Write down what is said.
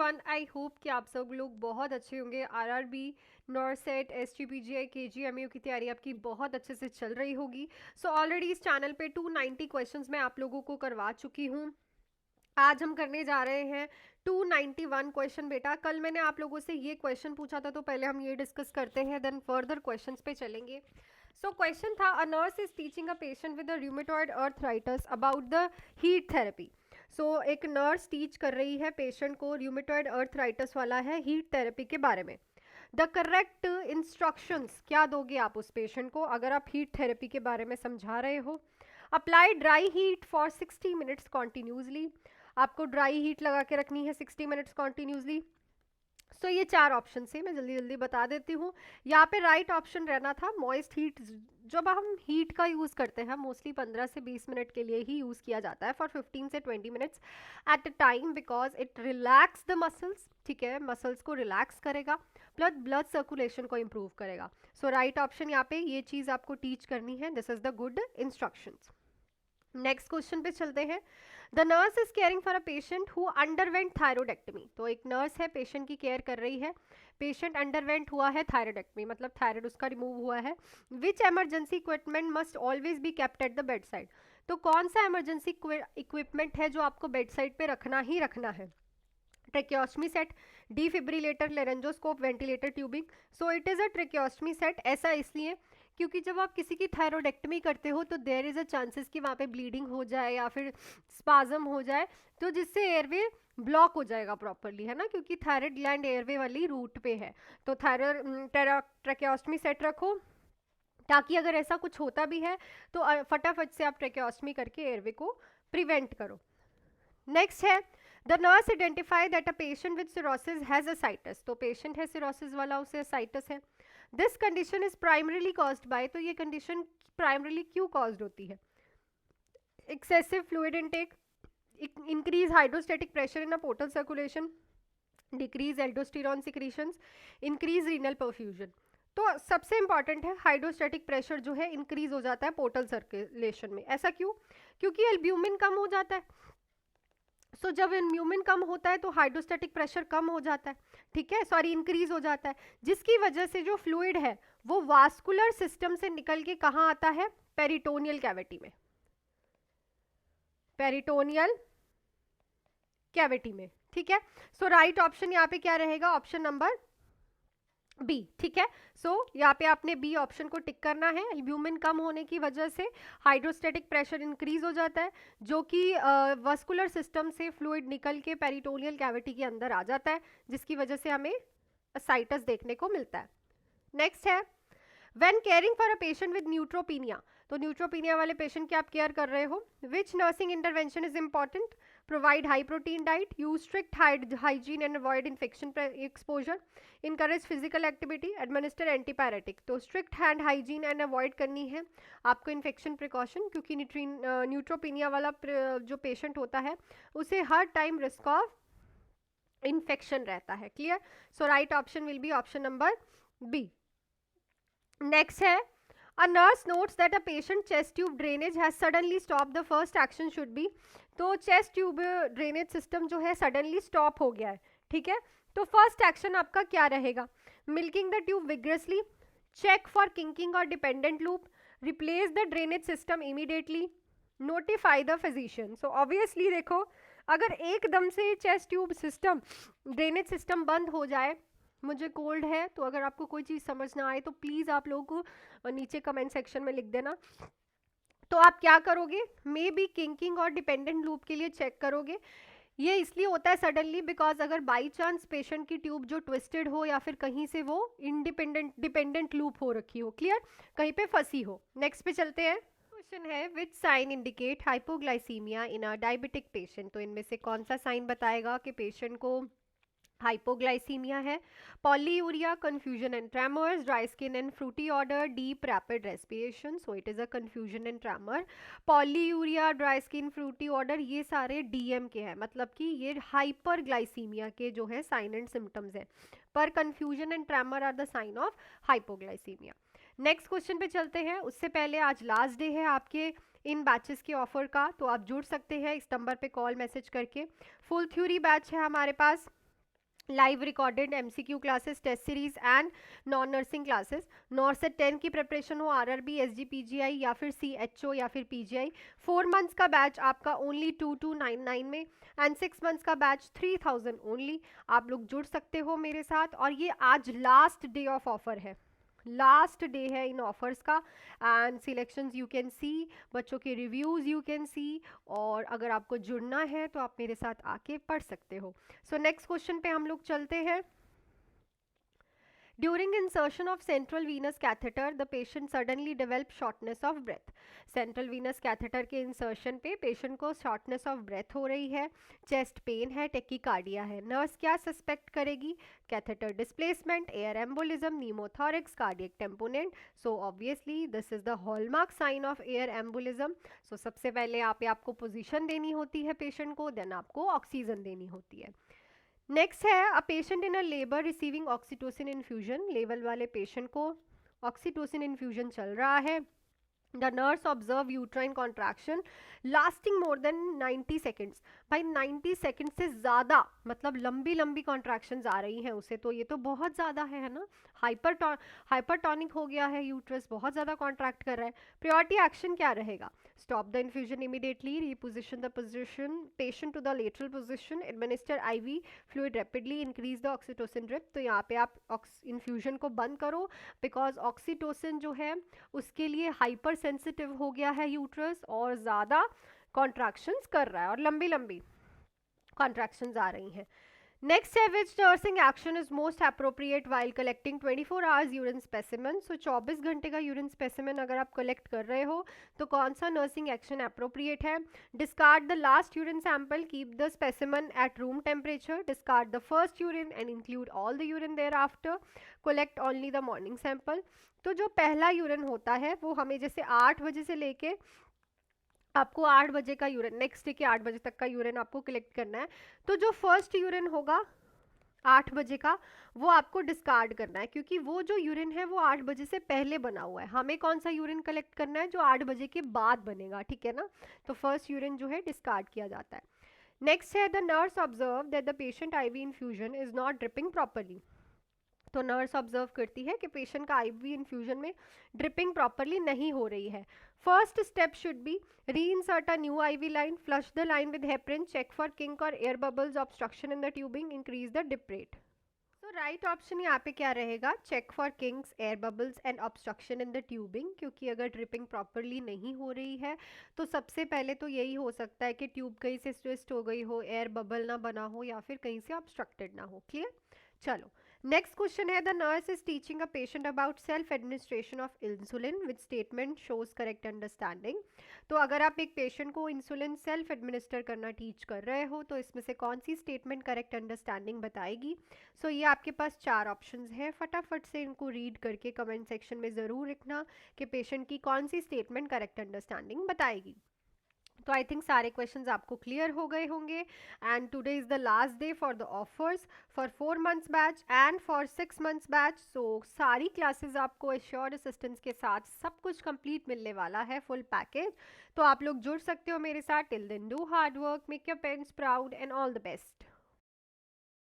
Everyone, I hope कि आप सब लोग बहुत अच्छे होंगे। आरआरबी, नॉरसेट, एसजीपीजीआई, केजीएमयू की तैयारी आपकी बहुत अच्छे से चल रही होगी। सो ऑलरेडी इस चैनल पे 290 क्वेश्चंस मैं आप लोगों को करवा चुकी हूँ। आज हम करने जा रहे हैं 291 क्वेश्चन। बेटा, कल मैंने आप लोगों से ये क्वेश्चन पूछा था, तो पहले हम ये डिस्कस करते हैं, देन फर्दर क्वेश्चंस पे चलेंगे। सो क्वेश्चन था, a nurse is teaching a patient with rheumatoid arthritis about the heat therapy. So एक नर्स टीच कर रही है पेशेंट को, रूमेटॉइड अर्थराइटिस वाला है, हीट थेरेपी के बारे में। द करेक्ट इंस्ट्रक्शंस क्या दोगे आप उस पेशेंट को अगर आप हीट थेरेपी के बारे में समझा रहे हो? Apply dry heat for 60 minutes continuously. आपको ड्राई हीट लगा के रखनी है 60 मिनट्स कॉन्टिन्यूसली। सो ये चार ऑप्शन से मैं जल्दी जल्दी बता देती हूँ। यहाँ पे राइट ऑप्शन रहना था मॉइस्ट हीट। जब हम हीट का यूज़ करते हैं मोस्टली 15 से 20 मिनट के लिए ही यूज़ किया जाता है, फॉर 15 से 20 minutes at a time, because it relax the muscles. ठीक है, मसल्स को रिलैक्स करेगा, प्लस ब्लड सर्कुलेशन को इम्प्रूव करेगा। सो राइट ऑप्शन यहाँ पे ये चीज़ आपको टीच करनी है। This is the good instructions. Next question पे चलते हैं। The nurse is caring for a patient who underwent thyroidectomy. तो एक नर्स है, पेशेंट की केयर कर रही है। पेशेंट अंडरवेंट हुआ है थायरोइडेक्टमी, मतलब थायराइड उसका रिमूव हुआ है। Which emergency equipment must always be kept at the bedside. तो कौन सा एमरजेंसी इक्विपमेंट है जो आपको बेड साइड पे रखना ही रखना है? Tracheostomy set, defibrillator, laryngoscope, ventilator, tubing. So it is a tracheostomy set. ऐसा इसलिए क्योंकि जब आप किसी की थायरोइडेक्टमी करते हो तो देयर इज़ अ चांसेस कि वहाँ पे ब्लीडिंग हो जाए या फिर स्पाजम हो जाए, तो जिससे एयरवे ब्लॉक हो जाएगा प्रॉपरली, है ना, क्योंकि थायराइड ग्लैंड एयरवे वाली रूट पे है। तो ट्रेक्योस्टमी सेट रखो, ताकि अगर ऐसा कुछ होता भी है तो फटाफट से आप ट्रेक्योस्टमी करके एयरवे को प्रिवेंट करो। नेक्स्ट है, the nurse identify that a patient with cirrhosis has ascites. तो पेशेंट है सिरोसिस वाला, उसे असाइटिस है। This condition is primarily caused by. तो ये कंडीशन प्राइमरीली क्यों कॉज्ड होती है? Excessive fluid intake, increase hydrostatic pressure in a portal circulation, decrease aldosterone secretions, increase renal perfusion. तो सबसे इंपॉर्टेंट है, हाइड्रोस्टेटिक प्रेशर जो है इंक्रीज हो जाता है पोर्टल सर्कुलेशन में। ऐसा क्यों? क्योंकि एल्ब्यूमिन कम हो जाता है। सो जब एल्ब्यूमिन कम होता है तो हाइड्रोस्टैटिक प्रेशर कम हो जाता है, ठीक है, सॉरी इंक्रीज हो जाता है, जिसकी वजह से जो फ्लूइड है वो वास्कुलर सिस्टम से निकल के कहाँ आता है? पेरिटोनियल कैविटी में, पेरिटोनियल कैविटी में। ठीक है, सो राइट ऑप्शन यहाँ पे क्या रहेगा? Option number B. ठीक है, सो यहाँ पे आपने बी ऑप्शन को टिक करना है। एल्ब्यूमिन कम होने की वजह से हाइड्रोस्टैटिक प्रेशर इंक्रीज हो जाता है, जो कि वस्कुलर सिस्टम से फ्लूइड निकल के पेरिटोनियल कैविटी के अंदर आ जाता है, जिसकी वजह से हमें असाइटस देखने को मिलता है। नेक्स्ट है, when caring for a patient with neutropenia. तो न्यूट्रोपीनिया वाले पेशेंट की आप केयर कर रहे हो। Which nursing intervention is important? Provide high protein diet, use strict hygiene and avoid infection exposure, encourage physical activity, administer antipyretic. तो strict hand hygiene and avoid करनी है आपको इन्फेक्शन प्रिकॉशन, क्योंकि न्यूट्रोपीनिया वाला जो पेशेंट होता है उसे हर टाइम रिस्क ऑफ इन्फेक्शन रहता है। Clear? So right option will be option number B. Next है, a nurse notes that a patient chest tube drainage has suddenly stop, the first action should be. तो chest tube drainage system जो है suddenly stop हो गया है, ठीक है, तो फर्स्ट एक्शन आपका क्या रहेगा? Milking the tube vigorously, check for kinking और dependent loop, replace the drainage system immediately, notify the physician. So obviously देखो, अगर एकदम से chest tube system drainage system बंद हो जाए, मुझे कोल्ड है, तो अगर आपको कोई चीज़ समझ ना आए तो प्लीज़ आप लोगों को नीचे कमेंट सेक्शन में लिख देना। तो आप क्या करोगे? मे बी किंकिंग और डिपेंडेंट लूप के लिए चेक करोगे। ये इसलिए होता है सडनली बिकॉज अगर बाई चांस पेशेंट की ट्यूब जो ट्विस्टेड हो या फिर कहीं से वो डिपेंडेंट लूप हो रखी हो, क्लियर, कहीं पे फंसी हो। नेक्स्ट पे चलते हैं। क्वेश्चन है, which sign indicate hypoglycemia in a diabetic patient. तो इनमें से कौन सा साइन बताएगा कि पेशेंट को हाइपोग्लाइसीमिया है? Polyuria, confusion and tremors, dry skin and fruity odor, deep rapid respiration. So it is a confusion and tremor. Polyuria, dry skin, fruity odour, ये सारे डीएम के हैं, मतलब कि ये हाइपरग्लाइसीमिया के जो है साइन एंड सिम्टम्स हैं, पर confusion and tremor are the sign of hypoglycemia. Next question पे चलते हैं। उससे पहले आज लास्ट डे है आपके इन बैचेस के ऑफर का, तो आप जुड़ सकते हैं इस नंबर पे कॉल मैसेज करके। फुल थ्योरी बैच है हमारे पास, live recorded MCQ classes, test series and non nursing classes. NORCET 10 की प्रिपरेशन हो, आरआरबी, एसजीपीजीआई या फिर सीएचओ या फिर पीजीआई। 4 मंथ्स का बैच आपका ओनली 2299 में, एंड 6 मंथ्स का बैच 3000 ओनली। आप लोग जुड़ सकते हो मेरे साथ, और ये आज लास्ट डे ऑफ ऑफर है, लास्ट डे है इन ऑफर्स का। And selections you can see, बच्चों के रिव्यूज़ यू कैन सी, और अगर आपको जुड़ना है तो आप मेरे साथ आके पढ़ सकते हो। सो नेक्स्ट क्वेश्चन पे हम लोग चलते हैं। During insertion of central venous catheter, the patient suddenly develops shortness of breath. Central venous catheter के insertion पे patient को shortness of breath हो रही है, chest pain है, tachycardia है। nurse क्या suspect करेगी? Catheter displacement, air embolism, pneumothorax, cardiac tamponade. So obviously this is the hallmark sign of air embolism. So सबसे पहले आपको position देनी होती है patient को, then आपको ऑक्सीजन देनी होती है। नेक्स्ट है a patient in a labour receiving oxytocin infusion. Level वाले पेशेंट को ऑक्सीटोसिन इन्फ्यूजन चल रहा है। The nurse observe uterine contraction lasting more than 90 seconds. भाई 90 सेकेंड से ज़्यादा, मतलब लंबी लंबी कॉन्ट्रैक्शंस आ रही हैं उसे, तो ये तो बहुत ज़्यादा है ना। हाइपरटॉनिक हो गया है यूट्रस, बहुत ज़्यादा कॉन्ट्रैक्ट कर रहा है। प्रायोरिटी एक्शन क्या रहेगा? Stop the infusion immediately, reposition the position patient to the lateral position, administer IV fluid rapidly, increase the oxytocin drip. तो यहाँ पे आप इन्फ्यूजन को बंद करो, बिकॉज ऑक्सीटोसिन जो है उसके लिए हाइपर सेंसिटिव हो गया है यूट्रस, और ज़्यादा कॉन्ट्रैक्शंस कर रहा है और लंबी लंबी कॉन्ट्रैक्शंस आ रही हैं। नेक्स्ट है which nursing action is most appropriate while collecting 24 hours urine specimen. So 24 घंटे का यूरिन स्पेसिमेन अगर आप कलेक्ट कर रहे हो तो कौन सा नर्सिंग एक्शन अप्रोप्रिएट है? Discard the last urine sample, keep the specimen at room temperature, discard the first urine and include all the urine thereafter, collect only the morning sample. तो जो पहला यूरिन होता है वो हमें जैसे 8 बजे से लेके आपको 8 बजे का यूरिन, नेक्स्ट डे के 8 बजे तक का यूरिन आपको कलेक्ट करना है। तो जो फर्स्ट यूरिन होगा 8 बजे का, वो आपको डिस्कार्ड करना है, क्योंकि वो जो यूरिन है वो 8 बजे से पहले बना हुआ है। हमें कौन सा यूरिन कलेक्ट करना है? जो 8 बजे के बाद बनेगा, ठीक है ना। तो फर्स्ट यूरिन जो है डिस्कार्ड किया जाता है। नेक्स्ट है the nurse observe that the patient IV infusion is not dripping properly. तो नर्स ऑब्जर्व करती है कि पेशेंट का आईवी इन्फ्यूजन में ड्रिपिंग प्रॉपरली नहीं हो रही है। First step should be reinsert a new IV line, flush the line with heparin, check for kink और air bubbles, obstruction in the tubing, increase the dip rate. तो right option यहाँ पे क्या रहेगा? Check for Kings, air bubbles and obstruction in the tubing. क्योंकि अगर dripping properly नहीं हो रही है तो सबसे पहले तो यही हो सकता है कि ट्यूब कहीं से ट्विस्ट हो गई हो, एयर बबल ना बना हो, या फिर कहीं से ऑब्स्ट्रक्टेड ना हो। क्लियर? चलो नेक्स्ट क्वेश्चन है the nurse is teaching a patient about self administration of insulin with statement shows correct understanding. तो अगर आप एक पेशेंट को इंसुलिन सेल्फ एडमिनिस्टर करना टीच कर रहे हो तो इसमें से कौन सी स्टेटमेंट करेक्ट अंडरस्टैंडिंग बताएगी? सो ये आपके पास 4 ऑप्शंस हैं, फटाफट से इनको रीड करके कमेंट सेक्शन में ज़रूर लिखना कि पेशेंट की कौन सी स्टेटमेंट करेक्ट अंडरस्टैंडिंग बताएगी। तो आई थिंक सारे क्वेश्चंस आपको क्लियर हो गए होंगे, and today is the last day for the offers for 4 months batch and for 6 months batch. So सारी क्लासेस आपको एश्योर्ड असिस्टेंस के साथ सब कुछ कंप्लीट मिलने वाला है, फुल पैकेज। तो आप लोग जुड़ सकते हो मेरे साथ। Till then do hard work, make your parents proud and all the best.